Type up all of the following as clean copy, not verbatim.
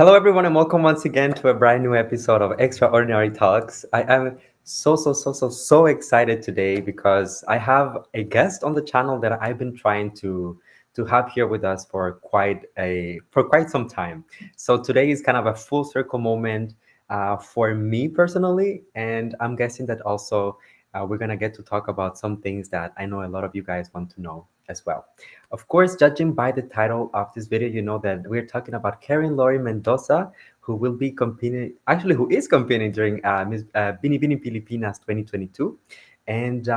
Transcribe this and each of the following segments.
Hello, everyone, and welcome once again to a brand new episode of Extraordinary Talks. I am so excited today because I have a guest on the channel that I've been trying to have here with us for quite some time. So today is kind of a full circle moment for me personally, and I'm guessing that also we're gonna get to talk about some things that I know a lot of you guys want to know as well. Of course, judging by the title of this video, you know that we're talking about Karen Laurrie Mendoza, who will be competing, actually, who is competing during Miss Binibining Pilipinas 2022. And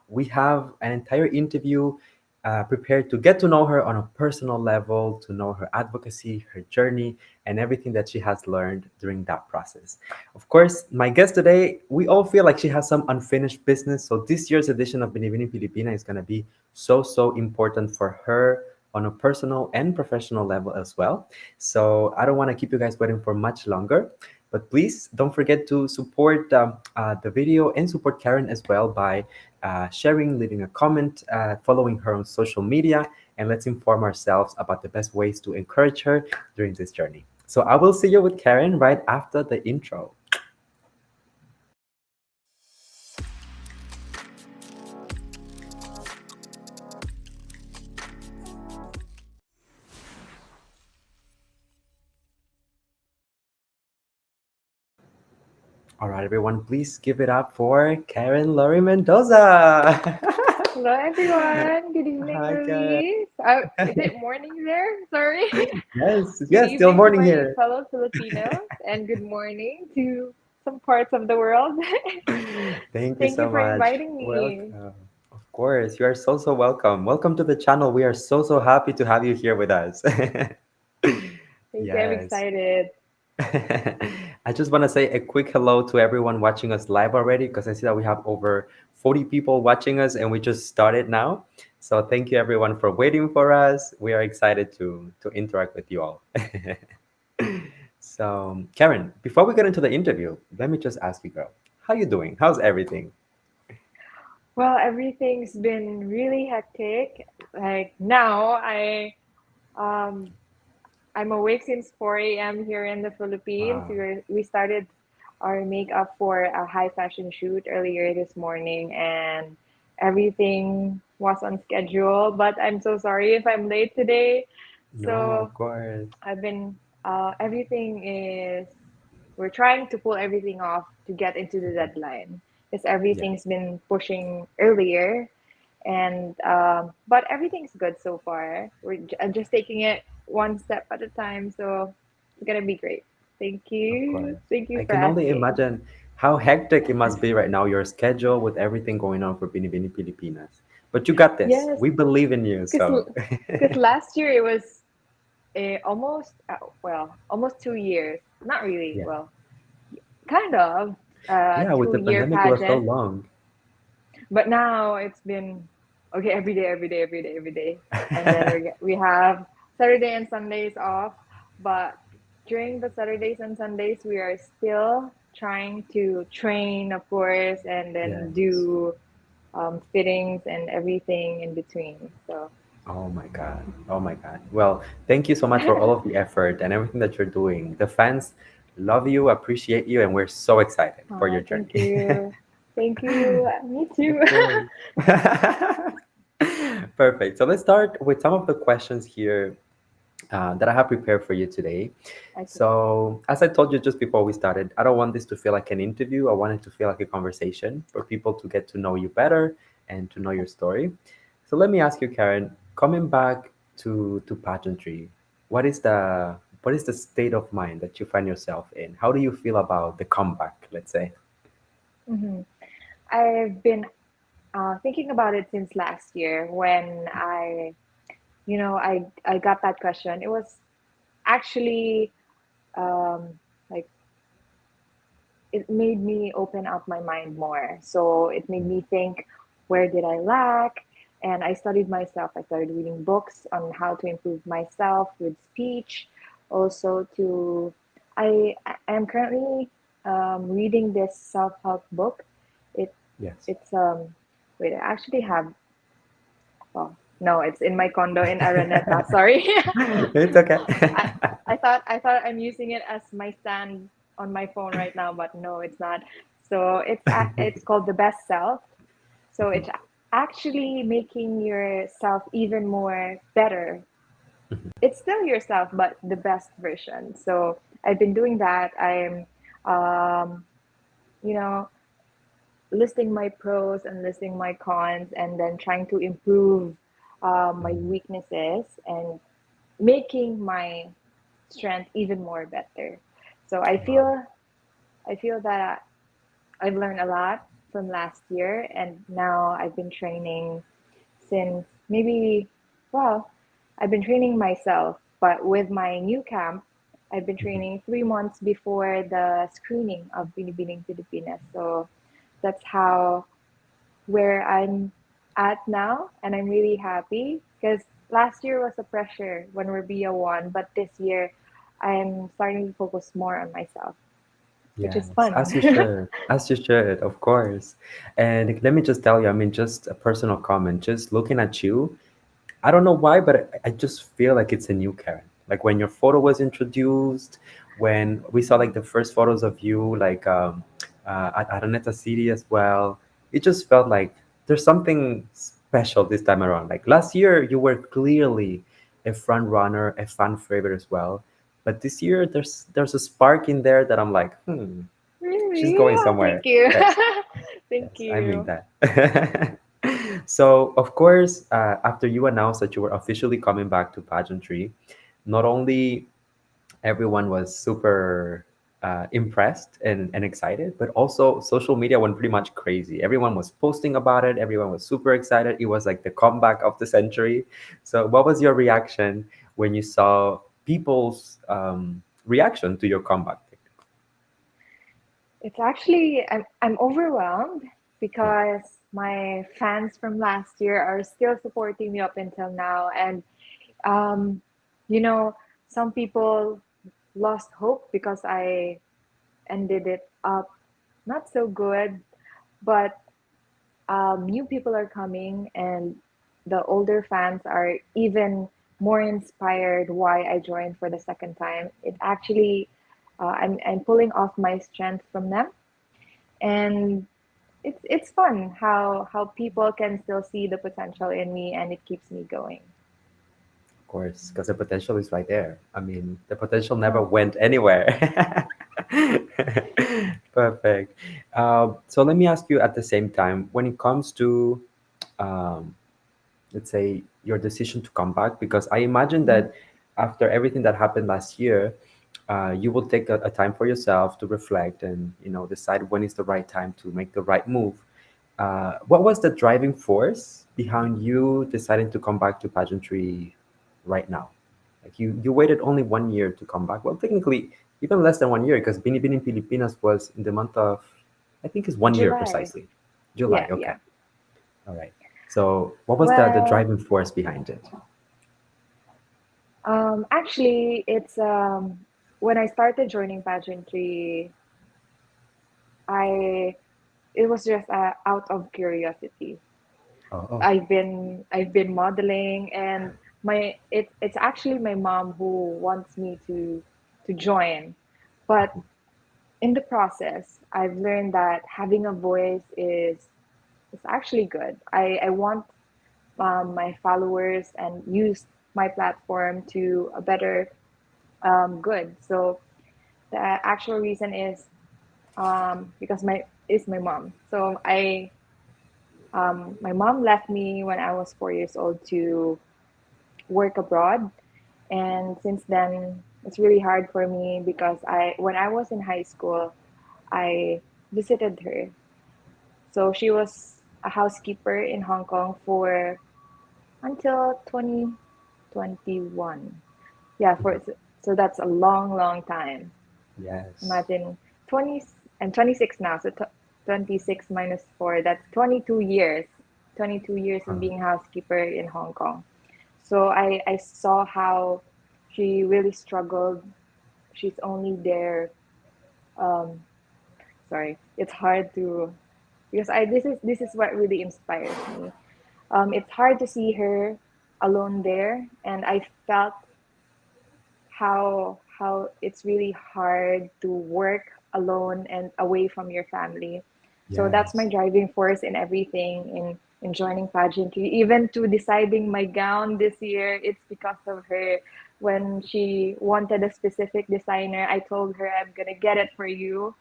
we have an entire interview prepared to get to know her on a personal level, to know her advocacy, her journey, and everything that she has learned during that process. Of course, my guest today, we all feel like she has some unfinished business. So this year's edition of Binibining Pilipina is going to be so important for her on a personal and professional level as well. So I don't want to keep you guys waiting for much longer. But please don't forget to support the video and support Karen as well by sharing, leaving a comment, following her on social media, and let's inform ourselves about the best ways to encourage her during this journey. So I will see you with Karen right after the intro. All right, everyone, please give it up for Karen Laurrie Mendoza. Hello, everyone. Good evening, Hi, Karen. Luis. Is it morning there? Sorry. Yes, Good yes, still evening to morning my here. fellow Filipinos, and good morning to some parts of the world. Thank you Thank you so for much. inviting me. Welcome. Of course, you are so welcome. Welcome to the channel. We are so happy to have you here with us. Thank you. I'm Yes. excited. I just want to say a quick hello to everyone watching us live already because I see that we have over 40 people watching us and we just started now. So thank you everyone for waiting for us. We are excited to interact with you all. So, Karen, before we get into the interview, let me just ask you, girl, how you doing? How's everything? Well, everything's been really hectic. Like now, um I'm awake since 4 a.m. here in the Philippines. Wow. We started our makeup for a high fashion shoot earlier this morning, and everything was on schedule. But I'm so sorry if I'm late today. No, So of course. I've been, everything is, we're trying to pull everything off to get into the Mhm. deadline because Yeah. everything's been pushing earlier, and but everything's good so far. I'm just taking it one step at a time, so it's gonna be great. Of course. Thank you I for can only asking. imagine how hectic it must be right now, your schedule with everything going on for Binibining Pilipinas. But you got this. Yes, We believe in you. because So, last year it was almost almost 2 years. Not really. yeah. Well, kind of Yeah, with the 2 year pandemic, it was so pageant, long. but now it's been okay every day, and then we have Saturday and Sundays off, but during the Saturdays and Sundays we are still trying to train, of course, and then Yes. do fittings and everything in between. So Oh my God. Oh my God. Well, thank you so much for all of the effort and everything that you're doing. The fans love you, appreciate you, and we're so excited for your thank journey. you, thank you. Me too. Of course. Perfect. So let's start with some of the questions here that I have prepared for you today. Okay. So, as I told you just before we started, I don't want this to feel like an interview. I want it to feel like a conversation for people to get to know you better and to know your story. So, let me ask you, Karen, coming back to pageantry, what is the state of mind that you find yourself in? How do you feel about the comeback, let's say? Hmm. I've been thinking about it since last year when I got that question. It was actually like it made me open up my mind more. So it made me think, where did I lack? And I studied myself. I started reading books on how to improve myself with speech. Also, I am currently reading this self-help book. It Yes. it's wait, I actually have. Oh, no, it's in my condo in Araneta. Sorry. It's okay. I, I thought I'm using it as my stand on my phone right now, but no, it's not. So it's called the best self. So it's actually making yourself even more better. It's still yourself, but the best version. So I've been doing that. I'm, um, you know, listing my pros and listing my cons, and then trying to improve my weaknesses and making my strength even more better. So Wow. I feel that I've learned a lot from last year, and now I've been training since maybe, well, I've been training myself, but with my new camp, I've been training 3 months before the screening of Binibining Pilipinas. So that's how where I'm at now, and I'm really happy because last year was a pressure when we're BO1, but this year I'm starting to focus more on myself, which is Yes, fun. as you should, as you should, of course. And let me just tell you, I mean, just a personal comment, just looking at you, I don't know why, but I just feel like it's a new Karen. Like when your photo was introduced, when we saw like the first photos of you, like at Araneta City as well, it just felt like there's something special this time around. Like last year, you were clearly a front runner, a fan favorite as well. But this year, there's a spark in there that I'm like, she's Really? going Oh, somewhere. thank you. Yes, Thank yes, I mean you. that. So, of course, after you announced that you were officially coming back to pageantry, not only everyone was super impressed and excited, but also social media went pretty much crazy. Everyone was posting about it. Everyone was super excited. It was like the comeback of the century. So, what was your reaction when you saw people's reaction to your comeback? It's actually I'm overwhelmed Yeah. because my fans from last year are still supporting me up until now, and um, you know, some people lost hope because I ended it up not so good, but new people are coming, and the older fans are even more inspired why I joined for the second time. It actually, I'm pulling off my strength from them, and it's fun how people can still see the potential in me, and it keeps me going. Of course, because the potential is right there. I mean, the potential never Yeah. went anywhere. Perfect. So let me ask you at the same time, when it comes to, um, let's say, your decision to come back, because I imagine Mhm. that after everything that happened last year, you will take a time for yourself to reflect and decide when is the right time to make the right move. What was the driving force behind you deciding to come back to pageantry right now? Like you waited only 1 year to come back. Well, technically, even less than 1 year because Binibining Pilipinas was in the month of, I think it's 1 year July. precisely. July, Yeah, okay. yeah. All right. So what was the Well, driving force behind it? actually, it's when I started joining pageantry, I it was just out of curiosity. Oh, oh. I've been modeling, and it's actually my mom who wants me to join, but in the process, I've learned that having a voice is actually good. I want my followers and use my platform to a better good. So the actual reason is because my mom. So my mom left me when I was 4 years old to work abroad, and since then it's really hard for me because I when I was in high school, I visited her. So she was a housekeeper in Hong Kong for until 2021. Yeah, Mhm. so that's a long, long time. Yes. Imagine 20 and 26 now. So 26 minus 4, that's 22 years. 22 years of Uh, being housekeeper in Hong Kong. So I saw how she really struggled. She's only there. Um, sorry, it's hard to because I this is what really inspires me. It's hard to see her alone there, and I felt how it's really hard to work alone and away from your family. So that's my Yes. driving force in everything in joining pageantry. Even to deciding my gown this year, it's because of her. When she wanted a specific designer, I told her I'm gonna get it for you.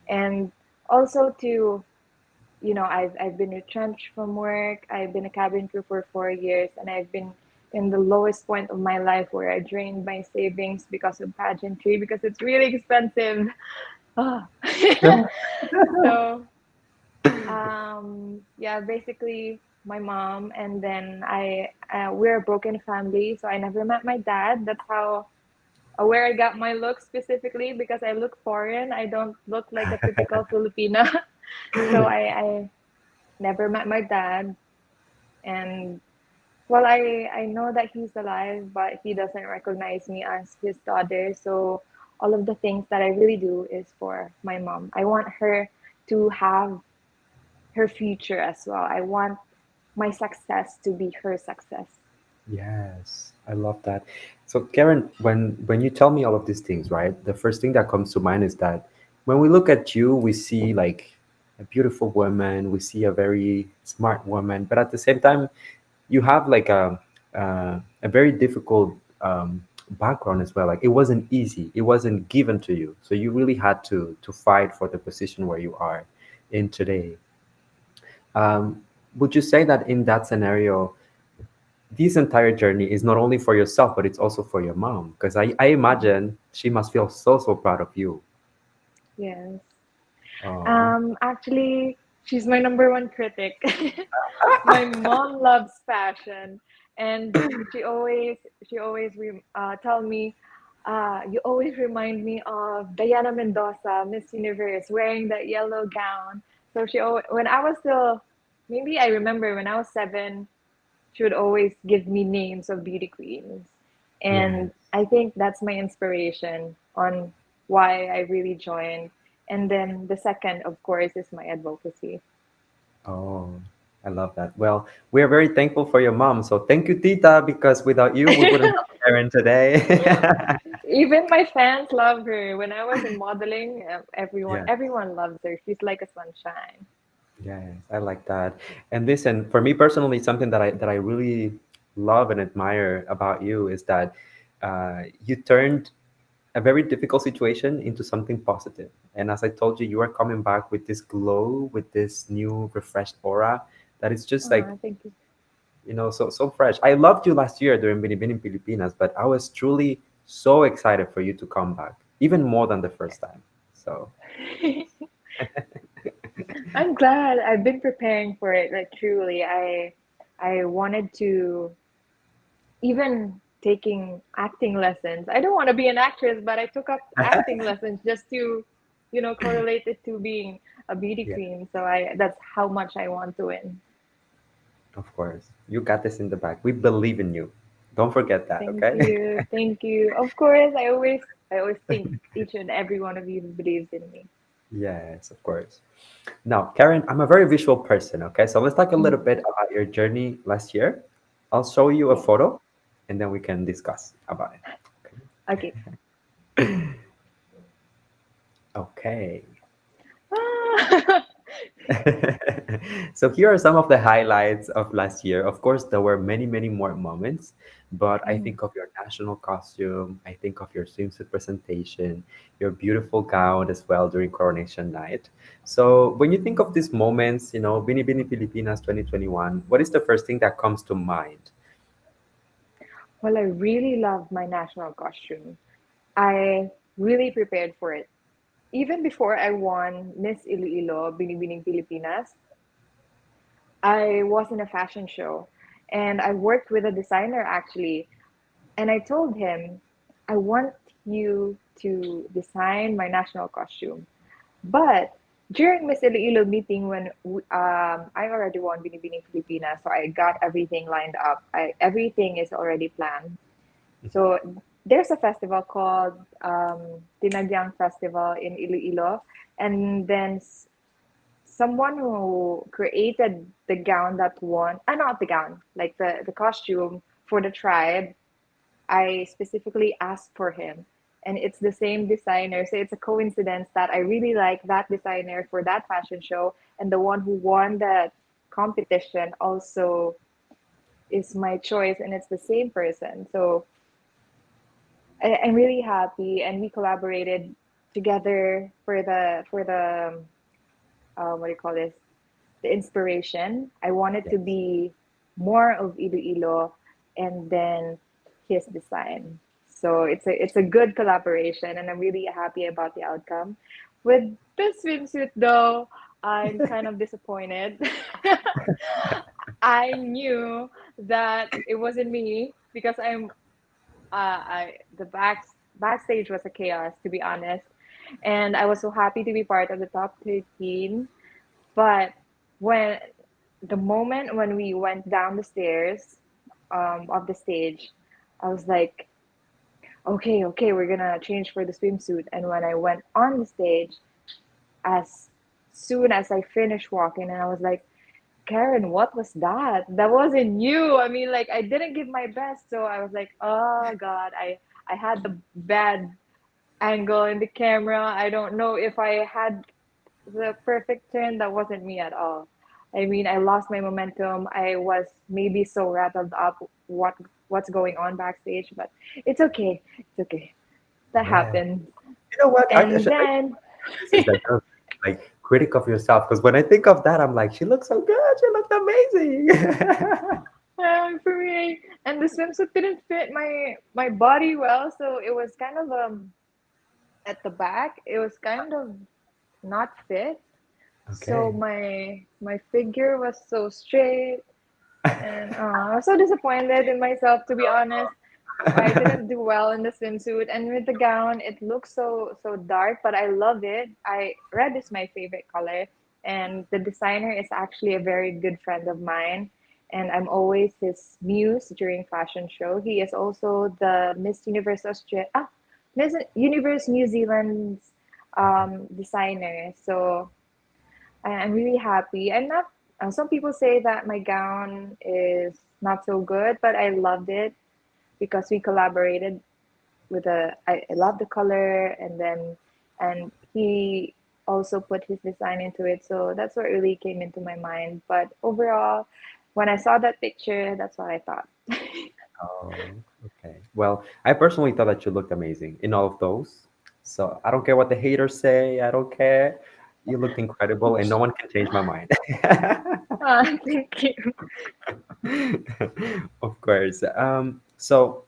And also to, I've been retrenched from work. I've been a cabin crew for 4 years, and I've been in the lowest point of my life where I drained my savings because of pageantry because it's really expensive. Ah. So yeah, basically my mom, and then we're a broken family, so I never met my dad. That's how where I got my look specifically because I look foreign. I don't look like a typical Filipina. So I never met my dad, and well, I know that he's alive, but he doesn't recognize me as his daughter. So all of the things that I really do is for my mom. I want her to have her future as well. I want my success to be her success. Yes, I love that. So, Karen, when you tell me all of these things, right, the first thing that comes to mind is that when we look at you, we see like a beautiful woman, we see a very smart woman, but at the same time, you have like a very difficult background as well. Like it wasn't easy, it wasn't given to you, so you really had to fight for the position where you are in today. Um, would you say that in that scenario, this entire journey is not only for yourself, but it's also for your mom? Because I Mhm. imagine she must feel so proud of you. Yes. Oh, Actually, she's my number one critic. My mom loves fashion, and she always tell me, you always remind me of Diana Mendoza, Miss Universe, wearing that yellow gown. So when I was still, maybe I remember when I was 7, she would always give me names of beauty queens, yeah. and I think that's my inspiration on why I really joined. And then the second, of course, is my advocacy. Oh, I love that. Well, we're very thankful for your mom. So thank you, Tita, because without you, we wouldn't have Karen today. Even my fans love her. When I was in modeling, Yeah. everyone loves her. She's like a sunshine. Yes, I like that. And listen, for me personally, something that I really love and admire about you is that you turned a very difficult situation into something positive. And as I told you, you are coming back with this glow, with this new refreshed aura that is just like, Thank you. so fresh. I loved you last year during Binibining Pilipinas, but I was truly so excited for you to come back, even more than the first time. So I'm glad. I've been preparing for it. Like truly, I wanted to even taking acting lessons. I don't want to be an actress, but I took up acting lessons just to, correlate it to being a beauty yeah, queen. So I that's how much I want to win. of course. You got this in the bag. We believe in you. Don't forget that, Thank okay? you. Thank you. Of course, I always think each and every one of you believes in me. Yes, of course. Now, Karen, I'm a very visual person, okay? So let's talk a little Mhm. bit about your journey last year. I'll show you a Yes. photo and then we can discuss about it. Okay. Okay. Ah. So here are some of the highlights of last year. Of course, there were many more moments, but I Mhm. think of your national costume, I think of your swimsuit presentation, your beautiful gown as well during coronation night. So when you think of these moments, Binibining Pilipinas 2021, what is the first thing that comes to mind? Well, I really love my national costume. I really prepared for it. Even before I won Miss Iloilo, Binibining Pilipinas, I was in a fashion show and I worked with a designer actually. And I told him, I want you to design my national costume. But during Miss Iloilo meeting, when I already won Binibining Pilipinas, so I got everything lined up. Everything is already planned. So there's a festival called Tinagyang Festival in Iloilo, and then someone who created the gown that won, not the gown, like the costume for the tribe. I specifically asked for him. And it's the same designer. So it's a coincidence that I really like that designer for that fashion show. And the one who won that competition also is my choice. And it's the same person. So I'm really happy. And we collaborated together for the what do you call this? The inspiration. I wanted to Yes. be more of Iloilo and then his design. So it's a good collaboration and I'm really happy about the outcome. With the swimsuit though, I'm kind of disappointed. I knew that it wasn't me because I the backstage was a chaos to be honest. And I was so happy to be part of the top 13, but when the moment when we went down the stairs of the stage, I was like, okay, okay, we're gonna change for the swimsuit. And when I went on the stage, as soon as I finished walking, and I was like, Karen, what was that? That wasn't you. I mean, like I didn't give my best, so I was like, oh God, I had the bad angle in the camera. I don't know if I had the perfect turn. That wasn't me at all. I mean, I lost my momentum. I was maybe so rattled up what's going on backstage, but it's okay. It's okay. That Yeah. happened. You know what? And then This is like kind of like critic of yourself because when I think of that, I'm like, she looks so good. She looked amazing. for me, and the swimsuit didn't fit my body well, so it was kind of at the back. It was kind of not fit. So Okay. my figure was so straight. And I was so disappointed in myself, to be honest. I didn't do well in the swimsuit, and with the gown, it looks so dark, but I love it. I red is my favorite color, and the designer is actually a very good friend of mine, and I'm always his muse during fashion show. He is also the Miss Universe Miss Universe New Zealand's designer. So I'm really happy. I'm not. Some people say that my gown is not so good, but I loved it because we collaborated with a. I love the color, and he also put his design into it. So that's what really came into my mind. But overall, when I saw that picture, that's what I thought. Oh, okay. Well, I personally thought that you looked amazing in all of those. So I don't care what the haters say. I don't care. You looked incredible, and no one can change my mind. Thank you. Of course. So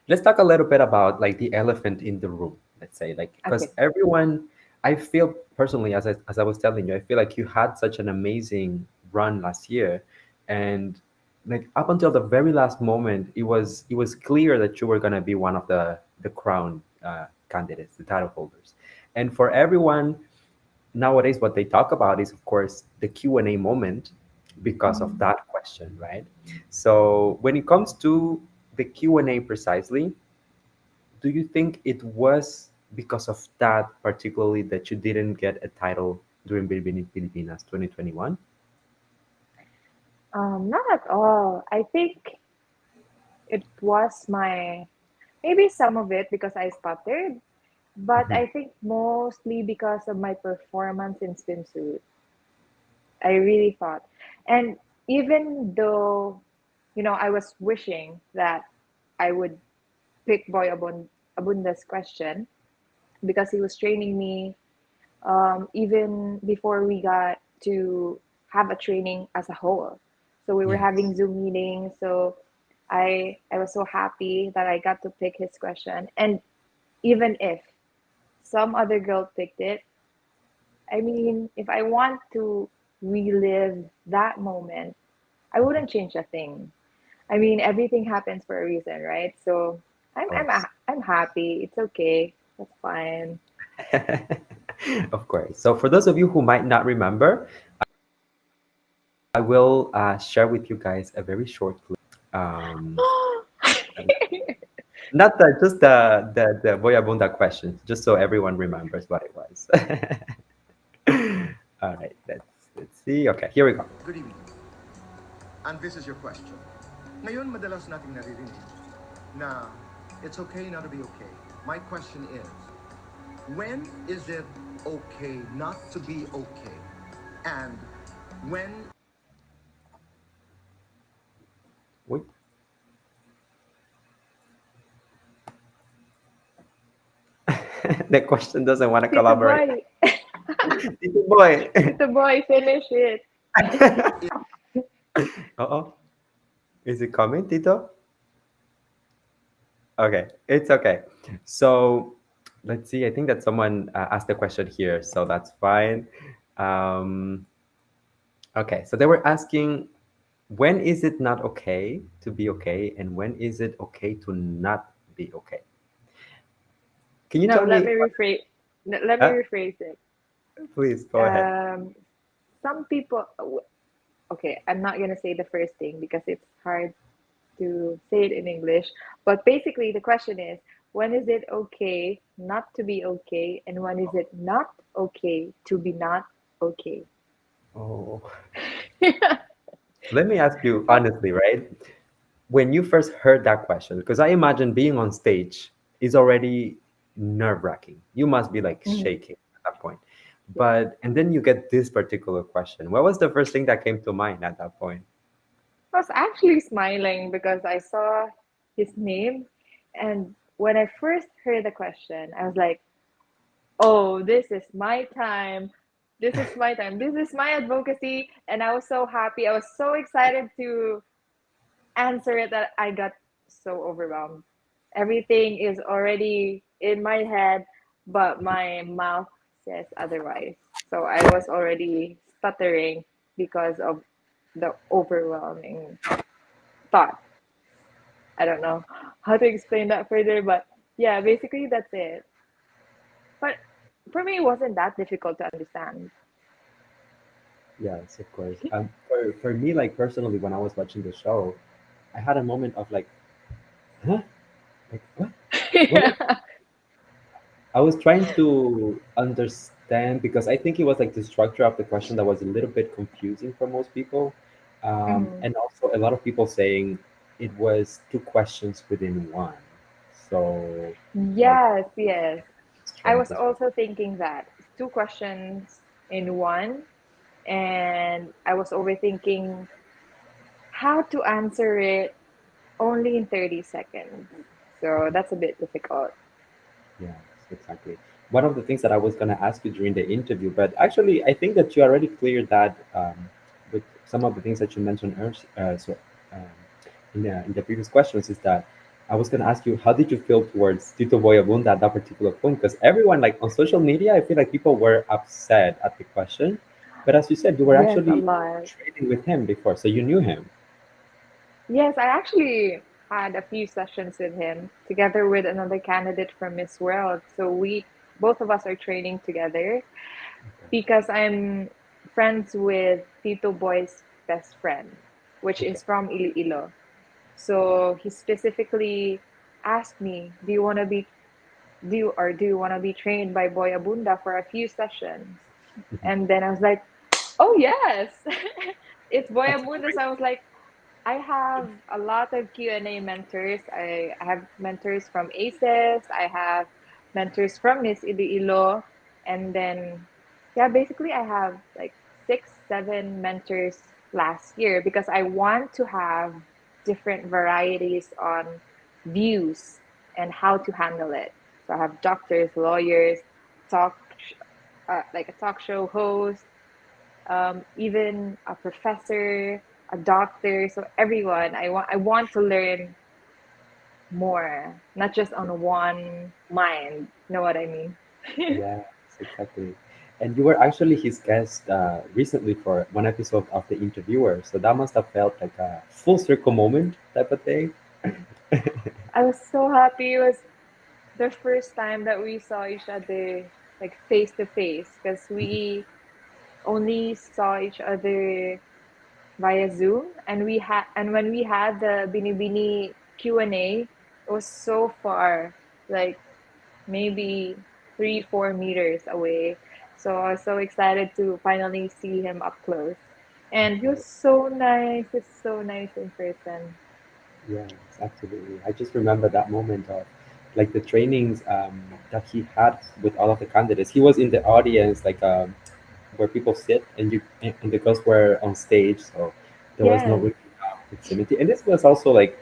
let's talk a little bit about like the elephant in the room. Let's say like because Okay. everyone, I feel personally, as I was telling you, I feel like you had such an amazing run last year, and like up until the very last moment, it was clear that you were gonna be one of the crown candidates, the title holders, and for everyone nowadays, what they talk about is of course the Q&A moment because of Mm. that question, right? So when it comes to the Q&A precisely, do you think it was because of that particularly that you didn't get a title during Binibining Pilipinas 2021? Not at all. I think it was my maybe some of it because I stuttered, but Mhm. I think mostly because of my performance in swimsuit. I really thought. And even though, I was wishing that I would pick Abunda's question because he was training me even before we got to have a training as a whole. So we were Yes. having Zoom meetings. So I was so happy that I got to pick his question. And even if some other girl picked it, I mean, if I want to relive that moment, I wouldn't change a thing. I mean, everything happens for a reason, right? So Of I'm I'm course. I'm happy. It's okay. That's fine. Of course. So for those of you who might not remember, I will share with you guys a very short clip. Um, Not just the Boyabunda questions, just so everyone remembers what it was. All right, let's see. Okay, here we go. Good evening. And this is your question. Ngayon, madalas nating naririnig. Now, it's okay not to be okay. My question is, when is it okay not to be okay? And when Wait, the question doesn't want to Tito collaborate. boy, Tito boy. Tito boy, finish it. Uh-oh. Is it coming, Tito? Okay, it's okay. So let's see. I think that someone asked a question here, so that's fine. Um, okay, so they were asking, when is it not okay to be okay, and when is it okay to not be okay? Can you No, tell let me? me rephrase. Let me Uh, rephrase it. please go ahead. Um, some people. Okay, I'm not gonna say the first thing because it's hard to say it in English. But basically, the question is, when is it okay not to be okay, and when is it not okay to be not okay? Oh, let me ask you honestly, right? When you first heard that question, because I imagine being on stage is already nerve-wracking. You must be like Mhm. shaking at that point. But and then you get this particular question. What was the first thing that came to mind at that point? I was actually smiling because I saw his name, and when I first heard the question, I was like, "Oh, this is my time. This is my time. This is my advocacy." And I was so happy. I was so excited to answer it that I got so overwhelmed. Everything is already in my head, but my mouth says otherwise. So I was already stuttering because of the overwhelming thought. I don't know how to explain that further, but yeah, basically that's it. But for me, it wasn't that difficult to understand. Yes, of course. For me, like personally, when I was watching the show, I had a moment of like, huh? Like what? What? Yeah. I was trying to understand because I think it was like the structure of the question that was a little bit confusing for most people. Mhm. And also a lot of people saying it was two questions within one. So, like, Yes, yes. it's I trying was to. also thinking that two questions in one, and I was overthinking how to answer it only in 30 seconds. So that's a bit difficult. Yes, exactly. One of the things that I was going to ask you during the interview, but actually, I think that you already cleared that with some of the things that you mentioned um, in the previous questions is that I was going to ask you, how did you feel towards Tito Boyabunda at that particular point? Because everyone, like on social media, I feel like people were upset at the question. But as you said, you were Yes, a actually lot. training with him before, so you knew him. Yes, I actually had a few sessions with him together with another candidate from Miss World. So we both of us are training together because I'm friends with Tito Boy's best friend, which Okay. is from Iloilo. So he specifically asked me, do you want to be trained by Boy Abunda for a few sessions?" And then I was like, "Oh yes." It's Boy That's Abunda. So great. I was like, I have a lot of Q&A mentors. I have mentors from ACES. I have mentors from Miss Iloilo. And then, yeah, basically I have like 6, 7 mentors last year because I want to have different varieties on views and how to handle it. So I have doctors, lawyers, talk, like a talk show host, even a professor, a doctor. So everyone, I want to learn more, not just on one mind. Know what I mean? Yes, exactly. And you were actually his guest recently for one episode of The Interviewer. So that must have felt like a full circle moment type of thing. I was so happy. It was the first time that we saw each other like face to face because we only saw each other via Zoom, and when we had the Binibini Q&A, it was so far, like maybe 3, 4 meters away. So I was so excited to finally see him up close. And he was so nice. He's so nice in person. Yes, absolutely. I just remember that moment of like the trainings that he had with all of the candidates. He was in the audience, like where people sit, and and the girls were on stage, so there was no Yes. really proximity. And this was also like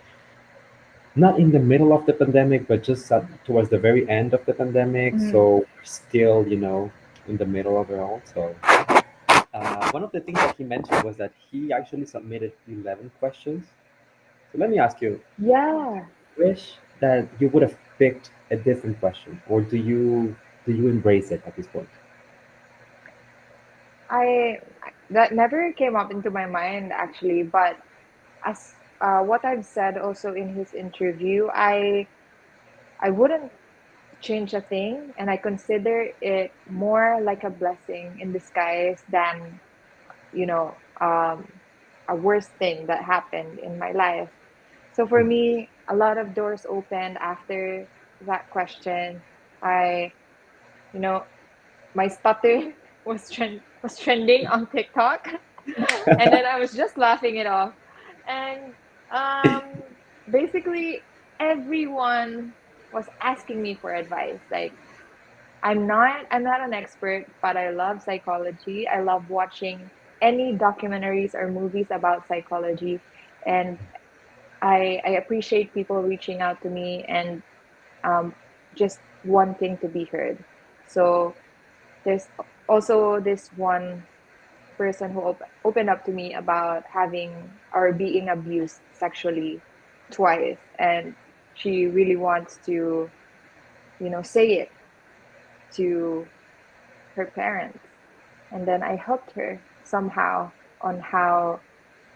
not in the middle of the pandemic, but just towards the very end of the pandemic. Mhm. So we're still, in the middle of it all. So one of the things that he mentioned was that he actually submitted 11 questions. So let me ask you, Yeah. wish that you would have picked a different question, or do you embrace it at this point? I that never came up into my mind actually, but as what I've said also in his interview, I wouldn't change a thing, and I consider it more like a blessing in disguise than, you know, a worst thing that happened in my life. So for Mhm. me, a lot of doors opened after that question. I, you know, my stutter was trending on TikTok, and then I was just laughing it off. And basically, everyone was asking me for advice. Like, I'm not an expert, but I love psychology. I love watching any documentaries or movies about psychology, and I appreciate people reaching out to me and um, just wanting to be heard. So there's also this one person who opened up to me about having or being abused sexually twice, and she really wants to, say it to her parents. And then I helped her somehow on how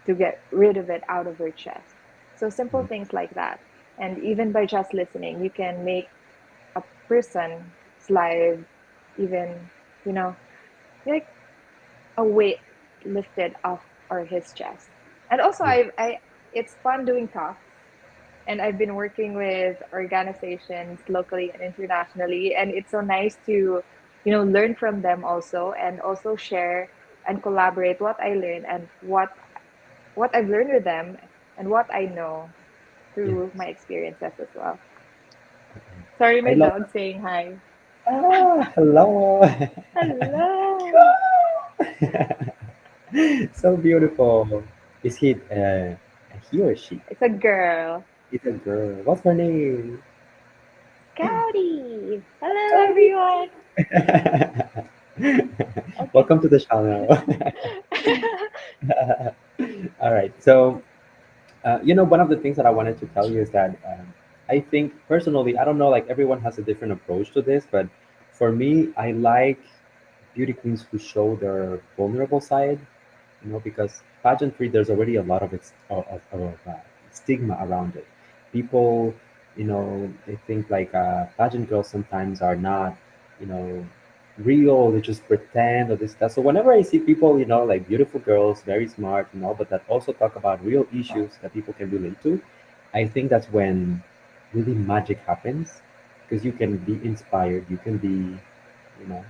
to get rid of it out of her chest. So simple things like that. And even by just listening, you can make a person's life even, you know, like a weight lifted off or his chest. And also Yeah. I it's fun doing talks, and I've been working with organizations locally and internationally, and it's so nice to, learn from them also, and also share and collaborate what I learn and what I've learned with them and what I know through Yes. my experiences as well. Sorry, I my love. dog saying hi. Hello. Hello. So beautiful. Is he or she? It's a girl. It's a girl. What's her name? Cowdy. Hello, Cody. everyone. Okay. Welcome to the channel. All right. So, one of the things that I wanted to tell you is that I think personally, I don't know, like everyone has a different approach to this, but for me, I like beauty queens who show their vulnerable side, because pageantry, there's already a lot of stigma around it. People, they think like pageant girls sometimes are not, you know, real. They just pretend or this stuff. So whenever I see people, like beautiful girls, very smart and all, but that also talk about real issues that people can relate to, I think that's when really magic happens, because you can be inspired. You can be, you know,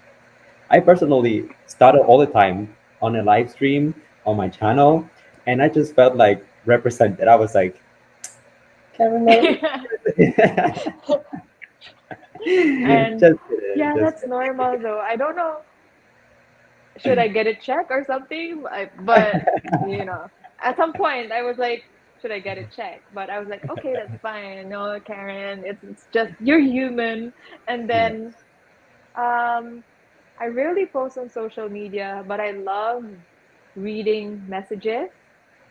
I personally started all the time on a live stream on my channel, and I just felt like represented. I was like, Karen Laurrie. And Just kidding, yeah, just that's kidding. normal though. I don't know, should I get a check or something? But at some point I was like, should I get a check? But I was like, okay, that's fine. No, Karen, it's just you're human. And Yeah. then I rarely post on social media, but I love reading messages.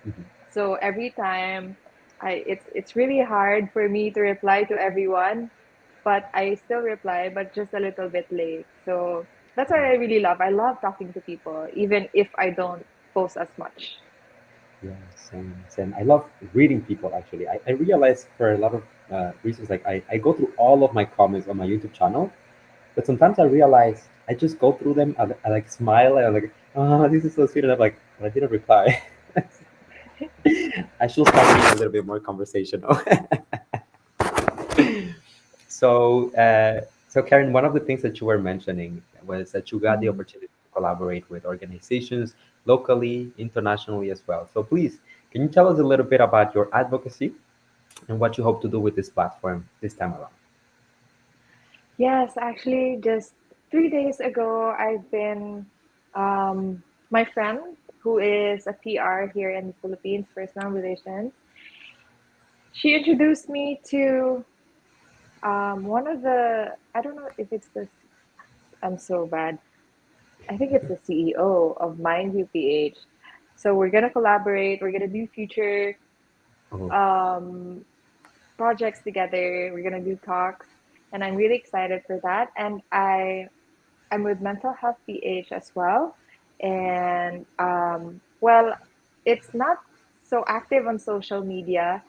Mhm. So every time it's really hard for me to reply to everyone, but I still reply, but just a little bit late. So that's what I really love. I love talking to people, even if I don't post as much. Yeah, same, same. I love reading people actually. I realize for a lot of reasons, like I go through all of my comments on my YouTube channel, but sometimes I realize I just go through them, I like smile, and I'm like, oh, this is so sweet. And I'm like, but I didn't reply. I should start being a little bit more conversational. So Karen, one of the things that you were mentioning was that you got the Mhm. opportunity to collaborate with organizations locally, internationally as well. So please, can you tell us a little bit about your advocacy? and what you hope to do with this platform this time around. Yes, actually, just 3 days ago, I've been, my friend who is a PR here in the Philippines, personal relations, she introduced me to one of the, I don't know if it's the, I'm so bad. I think it's the CEO of Mind UPH. So we're gonna collaborate. We're gonna do future Oh, um, projects together. We're gonna do talks, and I'm really excited for that. And I'm with Mental Health PH as well, and well, it's not so active on social media,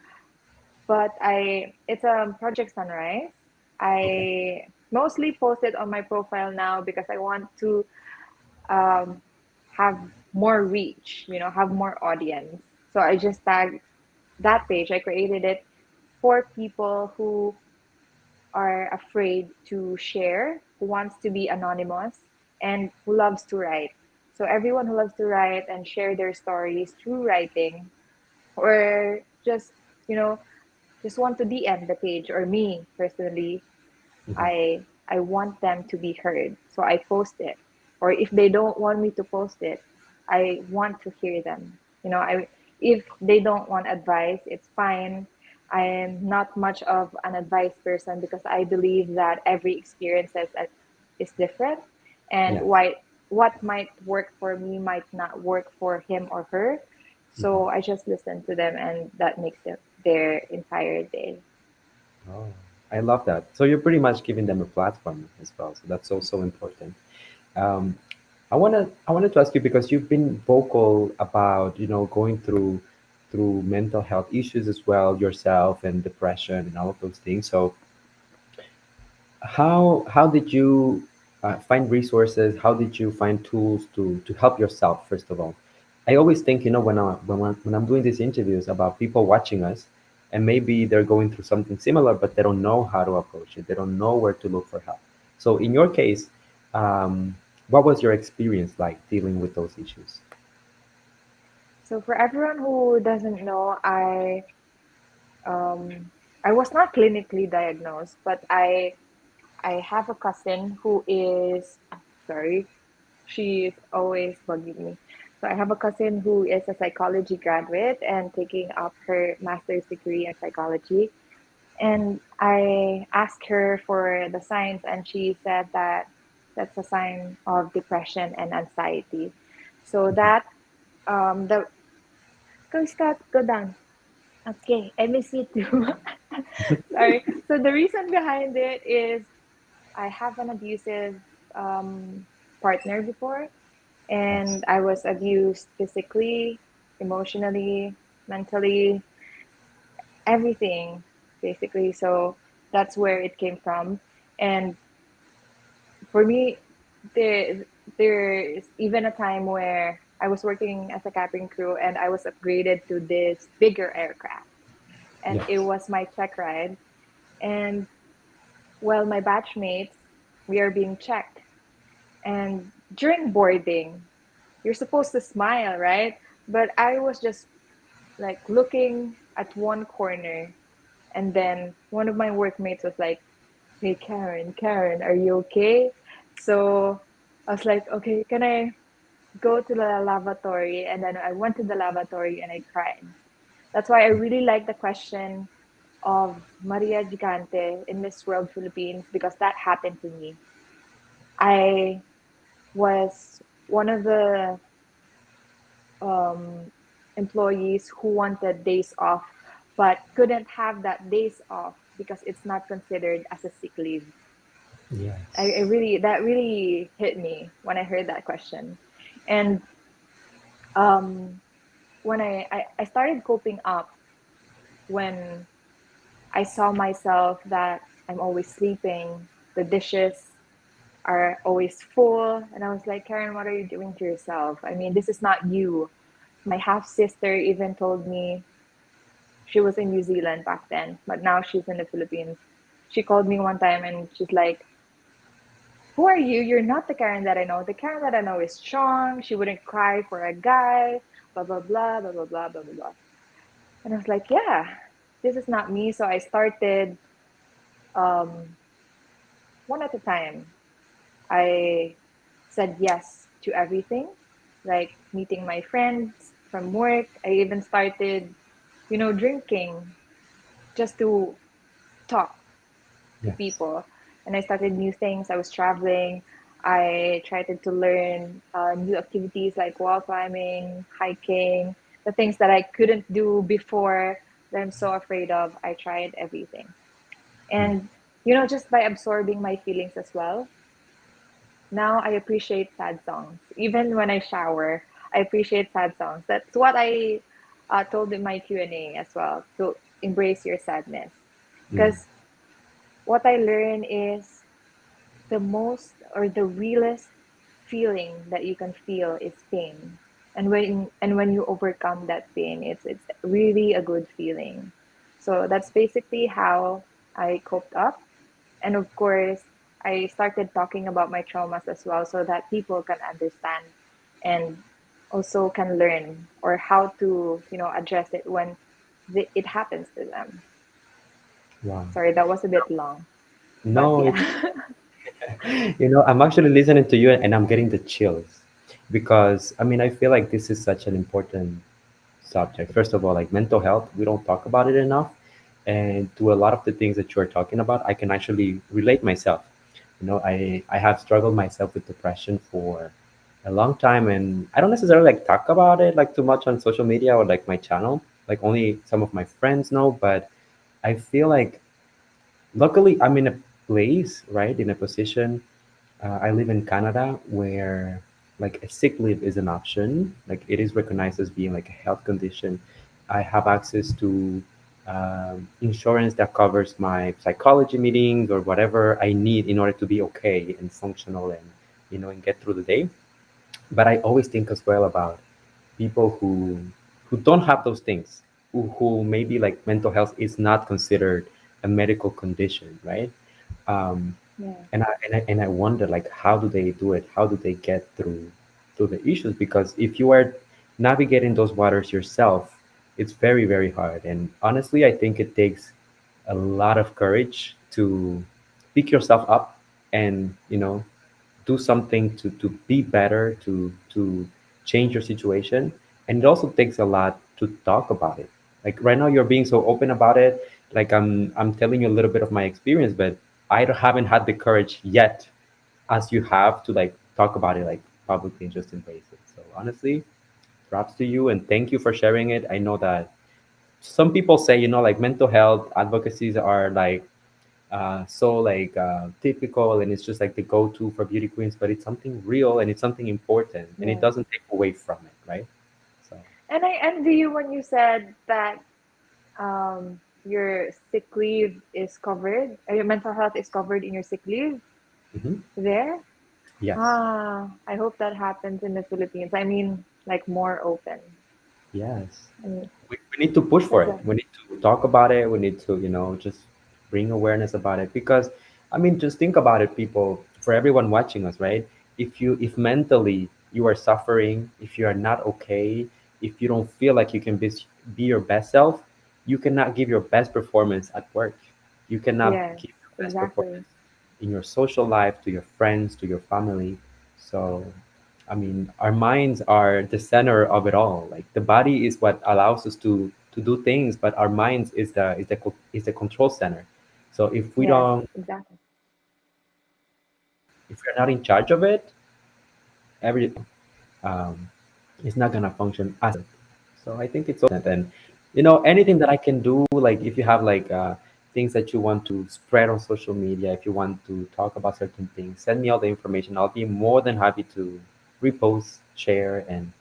but I it's Project Sunrise. okay. I mostly post it on my profile now because I want to um, have more reach, have more audience. So I just tagged that page. I created it for people who are afraid to share, who wants to be anonymous, and who loves to write. So everyone who loves to write and share their stories through writing, or you know, just want to DM the page, or me personally, Mhm. I want them to be heard. So I post it. Or if they don't want me to post it, I want to hear them. I if they don't want advice, it's fine. I am not much of an advice person because I believe that every experience is different, and Yeah. what might work for me might not work for him or her. Mhm. So I just listen to them, and that makes their entire day. Oh, I love that. So you're pretty much giving them a platform as well. So that's also important. Um, I wanted to ask you because you've been vocal about going through mental health issues as well yourself and depression and all of those things. So how did you find resources? How did you find tools to help yourself? First of all, I always think when I'm doing these interviews about people watching us, and maybe they're going through something similar, but they don't know how to approach it. They don't know where to look for help. So in your case, what was your experience like dealing with those issues? So for everyone who doesn't know, um, I was not clinically diagnosed, but I have a cousin who is sorry, she is always bugging me. So I have a cousin who is a psychology graduate and taking up her master's degree in psychology. And I asked her for the signs, and she said that that's a sign of depression and anxiety. So that the go start go down. Okay, I miss you too. Sorry. So the reason behind it is I have an abusive um, partner before, and Yes. I was abused physically, emotionally, mentally, everything, basically. So that's where it came from. And for me, there there is even a time where I was working as a cabin crew and I was upgraded to this bigger aircraft, and it Yes. was my check ride. And while my batchmates, we are being checked. And during boarding, you're supposed to smile, right? But I was just like looking at one corner, and then one of my workmates was like, "Hey, Karen, are you okay?" So I was like, "Okay, can I go to the lavatory?" And then I went to the lavatory and I cried. That's why I really like the question of Maria Gigante in Miss World Philippines, because that happened to me. I was one of the um, employees who wanted days off but couldn't have that days off because it's not considered as a sick leave. I Yes. really that really hit me when I heard that question. And um, when I started coping up when I saw myself that I'm always sleeping, the dishes are always full. And I was like, Karen, what are you doing to yourself? I mean, this is not you. My half sister even told me, she was in New Zealand back then, but now she's in the Philippines. She called me one time and she's like, "Who are you? You're not the Karen that I know. The Karen that I know is strong. She wouldn't cry for a guy, blah, blah, blah, blah, blah, blah, blah, blah, blah." And I was like, yeah. this is not me. So I started um, one at a time. I said yes to everything, like meeting my friends from work. I even started, drinking just to talk to Yes. people. And I started new things. I was traveling. I tried to learn new activities like wall climbing, hiking, the things that I couldn't do before that I'm so afraid of. I tried everything. Mm. And, just by absorbing my feelings as well, now I appreciate sad songs. Even when I shower, I appreciate sad songs. That's what I told in my Q&A as well, to embrace your sadness. Mm. Because what I learn is the most or the realest feeling that you can feel is pain. And when you overcome that pain, it's really a good feeling. So that's basically how I coped up. And of course, I started talking about my traumas as well so that people can understand and also can learn or how to, address it when it happens to them. Wow. Sorry, that was a bit long, but No, it's yeah. I'm actually listening to you and I'm getting the chills because I feel like this is such an important subject. First of all, like mental health, we don't talk about it enough. And to a lot of the things that you are talking about, I can actually relate myself. I have struggled myself with depression for a long time, and I don't necessarily like talk about it like too much on social media or like my channel. Like only some of my friends know, but I feel like luckily I'm in a place, right, in a position. I live in Canada where like a sick leave is an option. Like it is recognized as being like a health condition. I have access to insurance that covers my psychology meetings or whatever I need in order to be okay and functional and and get through the day. But I always think as well about people who don't have those things, who maybe like mental health is not considered a medical condition, right? Um, Yeah. and I wonder like how do they do it? How do they get through the issues? Because if you are navigating those waters yourself, it's very, very hard. And honestly, I think it takes a lot of courage to pick yourself up and do something to be better, to change your situation. And it also takes a lot to talk about it. Like right now you're being so open about it. Like I'm telling you a little bit of my experience, but haven't had the courage yet as you have to like talk about it like publicly and just embrace it. So honestly, props to you and thank you for sharing it. I know that some people say, like mental health advocacies are like so like typical and it's just like the go-to for beauty queens, but it's something real and it's something important and it Yeah. doesn't take away from it, right? So And I envy you when you said that your sick leave is covered, or your mental health is covered in your sick leave mhm. there. Yes, Ah, I hope that happens in the Philippines. I mean, like more open. yes. I mean, We need to push for that's it. a We need to talk about it. We need to, just bring awareness about it because, just think about it, people, for everyone watching us, right? If mentally you are suffering, if you are not okay, if you don't feel like you can be your best self, you cannot give your best performance at work. You cannot yes, give your best exactly. performance in your social life, to your friends, to your family. So our minds are the center of it all. Like the body is what allows us to do things, but our minds is the control center. So Yes, exactly. if we're not in charge of it, every um, it's not gonna function as it. So I think it's important, and anything that I can do, like if you have like things that you want to spread on social media, if you want to talk about certain things, send me all the information. I'll be more than happy to repost, share, and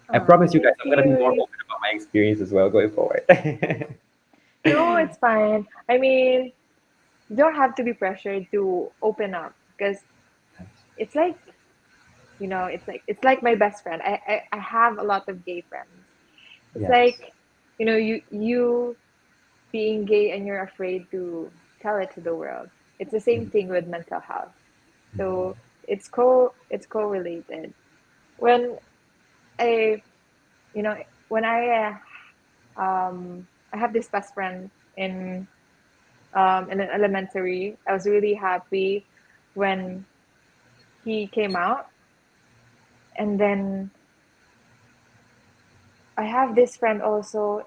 I Oh, promise you guys, thank I'm gonna be more you. open about my experience as well going forward. No, it's fine. I mean, you don't have to be pressured to open up because it's like, it's like my best friend. I have a lot of gay friends. It's Yes. like, you being gay and you're afraid to tell it to the world. It's the same Mhm. thing with mental health. So it's correlated. When I when I have this best friend in in an elementary. I was really happy when he came out. And then I have this friend also.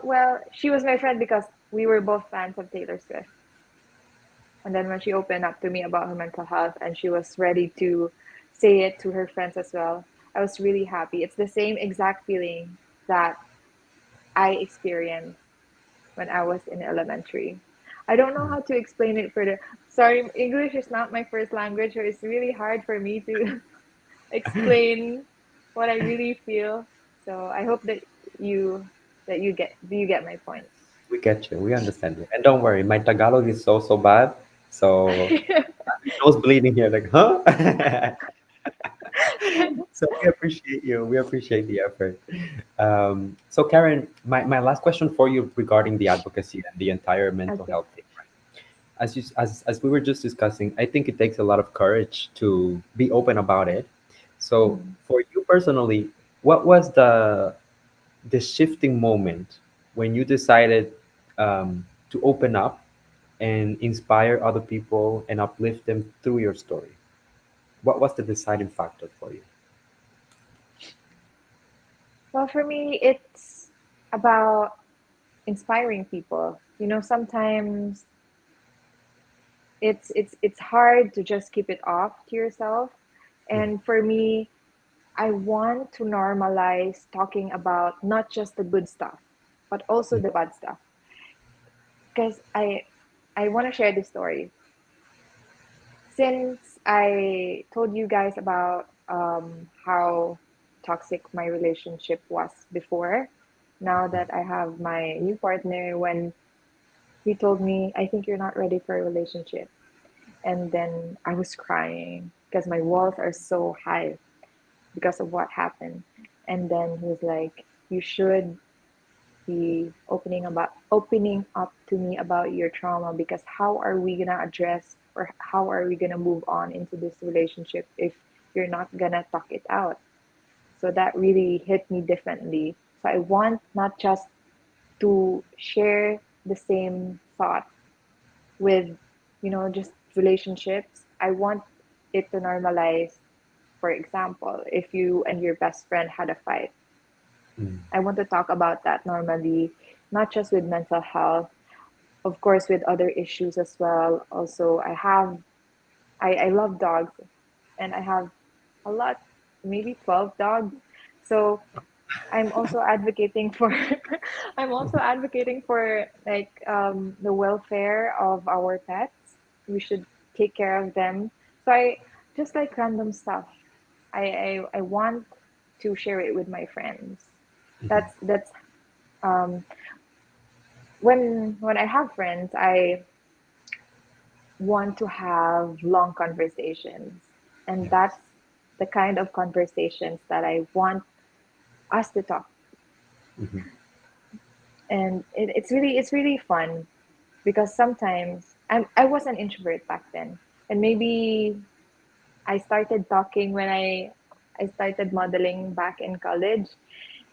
Well, she was my friend because we were both fans of Taylor Swift. And then when she opened up to me about her mental health and she was ready to say it to her friends as well, I was really happy. It's the same exact feeling that I experienced when I was in elementary. I don't know how to explain it further. Sorry, English is not my first language, so it's really hard for me to explain what I really feel. So I hope that you you get my point. We get you. We understand you. And don't worry, my Tagalog is so so bad. So nose bleeding here, like, huh? So we appreciate you. We appreciate the effort. So Karen, my last question for you regarding the advocacy and the entire mental Okay. health thing. As we were just discussing, I think it takes a lot of courage to be open about it. So Mm. for you personally, what was the shifting moment when you decided to open up and inspire other people and uplift them through your story? What was the deciding factor for you? Well, for me, it's about inspiring people. Sometimes it's hard to just keep it off to yourself. Mm, And for me, I want to normalize talking about not just the good stuff, but also mm, the bad stuff. Because I want to share this story. Since I told you guys about how toxic my relationship was before, now that I have my new partner, when he told me, I think you're not ready for a relationship. And then I was crying because my walls are so high because of what happened. And then he was like, you should be opening up to me about your trauma, because how are we gonna address, or how are we gonna move on into this relationship if you're not gonna talk it out? So that really hit me differently. So I want not just to share the same thought with, just relationships. I want it to normalize. For example, if you and your best friend had a fight, mm, I want to talk about that normally, not just with mental health, of course, with other issues as well. Also, I love dogs, and I have a lot, maybe 12 dogs. So I'm also advocating for I'm also advocating for, like, the welfare of our pets. We should take care of them. So I just like random stuff. I want to share it with my friends. mhm. That's um when I have friends, I want to have long conversations. And Yes. that's the kind of conversations that I want us to talk. Mhm. And it's really fun, because sometimes I was an introvert back then, and maybe I started talking when I started modeling back in college,